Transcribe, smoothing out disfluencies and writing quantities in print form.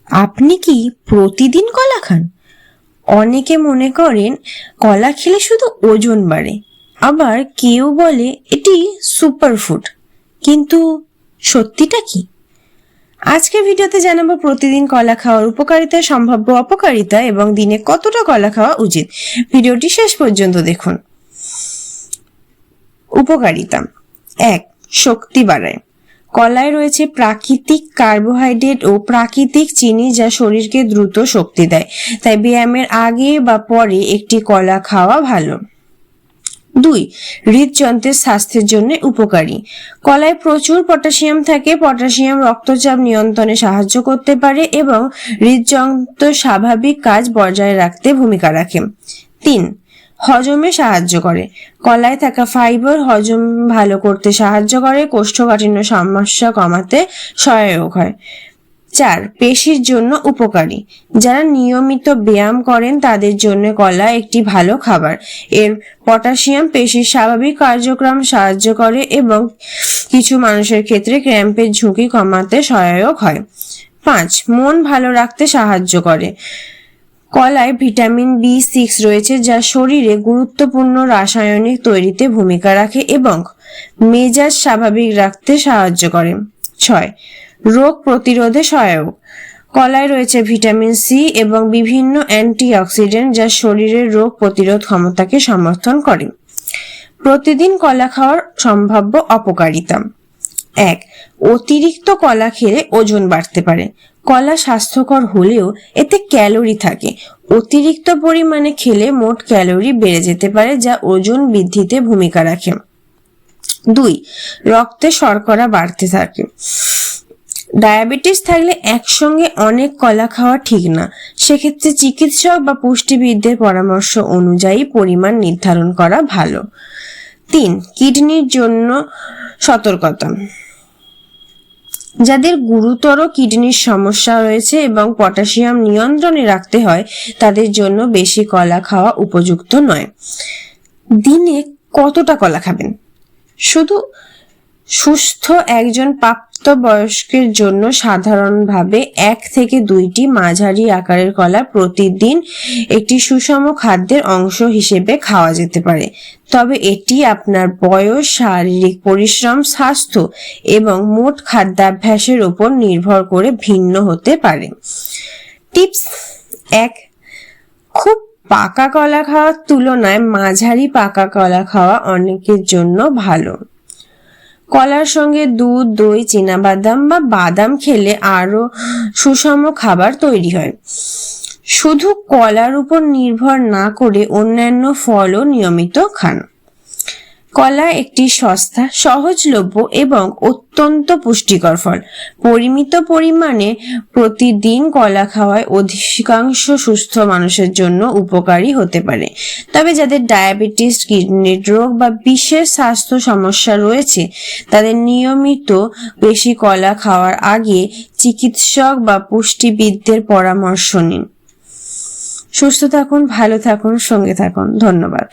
আপনি কি প্রতিদিন কলা খান? অনেকে মনে করেন কলা খেলে শুধু ওজন বাড়ে, আবার কেউ বলে এটি সুপারফুড। কিন্তু সত্যিটা কি? আজকের ভিডিওতে জানাবো প্রতিদিন কলা খাওয়ার উপকারিতা, সম্ভাব্য অপকারিতা এবং দিনে কতটা কলা খাওয়া উচিত। ভিডিওটি শেষ পর্যন্ত দেখুন। উপকারিতা। 1. শক্তি বাড়ায়। কলায় রয়েছে প্রাকৃতিক কার্বোহাইড্রেট ও প্রাকৃতিক চিনি, যা শরীরকে দ্রুত শক্তি দেয়। তাই ব্যায়ামের আগে বা পরে একটি কলা খাওয়া ভালো। 2. হৃদযন্ত্রের স্বাস্থ্যের জন্য উপকারী। কলায় প্রচুর পটাশিয়াম থাকে। পটাশিয়াম রক্তচাপ নিয়ন্ত্রণে সাহায্য করতে পারে এবং হৃদযন্ত্র স্বাভাবিক কাজ বজায় রাখতে ভূমিকা রাখে। 3. হজমে সাহায্য করে। কলায় থাকা ফাইবার হজম ভালো করতে সাহায্য করে, কোষ্ঠকাঠিন্য সমস্যা কমাতে সহায়ক হয়। 4. পেশির জন্য উপকারী। যারা নিয়মিত ব্যায়াম করেন তাদের জন্য কলা একটি ভালো খাবার। এর পটাশিয়াম পেশির স্বাভাবিক কার্যক্রম সাহায্য করে এবং কিছু মানুষের ক্ষেত্রে ক্র্যাম্পের ঝুঁকি কমাতে সহায়ক হয়। 5. মন ভালো রাখতে সাহায্য করে। কলায় ভিটামিন B6 রয়েছে, যা শরীরে গুরুত্বপূর্ণ রাসায়নিক তৈরিতে ভূমিকা রাখে এবং মেজাজ স্বাভাবিক রাখতে সাহায্য করে। 6. রোগ প্রতিরোধে সহায়ক। কলায় রয়েছে ভিটামিন সি এবং বিভিন্ন অ্যান্টিঅক্সিডেন্ট, যা শরীরের রোগ প্রতিরোধ ক্ষমতাকে সমর্থন করে। প্রতিদিন কলা খাওয়ার সম্ভাব্য অপকারিতা। 1. অতিরিক্ত কলা খেলে ওজন বাড়তে পারে। কলা স্বাস্থ্যকর হলেও এতে ক্যালোরি থাকে। অতিরিক্ত পরিমাণে খেলে মোট ক্যালোরি বেড়ে যেতে পারে, যা ওজন বৃদ্ধিতে ভূমিকা রাখে। 2. রক্তে শর্করা বাড়তে থাকে। ডায়াবেটিস থাকলে একসঙ্গে অনেক কলা খাওয়া ঠিক না। সেক্ষেত্রে চিকিৎসক বা পুষ্টিবিদদের পরামর্শ অনুযায়ী পরিমাণ নির্ধারণ করা ভালো। 3. কিডনির জন্য সতর্কতা। যাদের গুরুতর কিডনির সমস্যা রয়েছে এবং পটাশিয়াম নিয়ন্ত্রণে রাখতে হয়, তাদের জন্য বেশি কলা খাওয়া উপযুক্ত নয়। দিনে কতটা কলা খাবেন? শুধু সুস্থ একজন প্রাপ্তবয়স্কের জন্য সাধারণভাবে 1 থেকে 2টি মাঝারি আকারের কলা প্রতিদিন একটি সুষম খাদ্যের অংশ হিসেবে খাওয়া যেতে পারে। তবে এটি আপনার বয়স, শারীরিক পরিশ্রম, স্বাস্থ্য এবং মোট খাদ্যাভ্যাসের উপর নির্ভর করে ভিন্ন হতে পারে। টিপস 1. খুব পাকা কলা খাওয়ার তুলনায় মাঝারি পাকা কলা খাওয়া অনেকের জন্য ভালো। কলার সঙ্গে দুধ, দই, চীনাবাদাম বা বাদাম খেলে আরো সুষম খাবার তৈরি হয়। শুধু কলার উপর নির্ভর না করে অন্যান্য ফলও নিয়মিত খান। কলা একটি সস্তা, সহজলভ্য এবং অত্যন্ত পুষ্টিকর ফল। পরিমিত পরিমাণে প্রতিদিন কলা খাওয়ায় অধিকাংশ সুস্থ মানুষের জন্য উপকারী হতে পারে। তবে যাদের ডায়াবেটিস, কিডনির রোগ বা বিশেষ স্বাস্থ্য সমস্যা রয়েছে, তাদের নিয়মিত বেশি কলা খাওয়ার আগে চিকিৎসক বা পুষ্টিবিদদের পরামর্শ নিন। সুস্থ থাকুন, ভালো থাকুন, সঙ্গে থাকুন। ধন্যবাদ।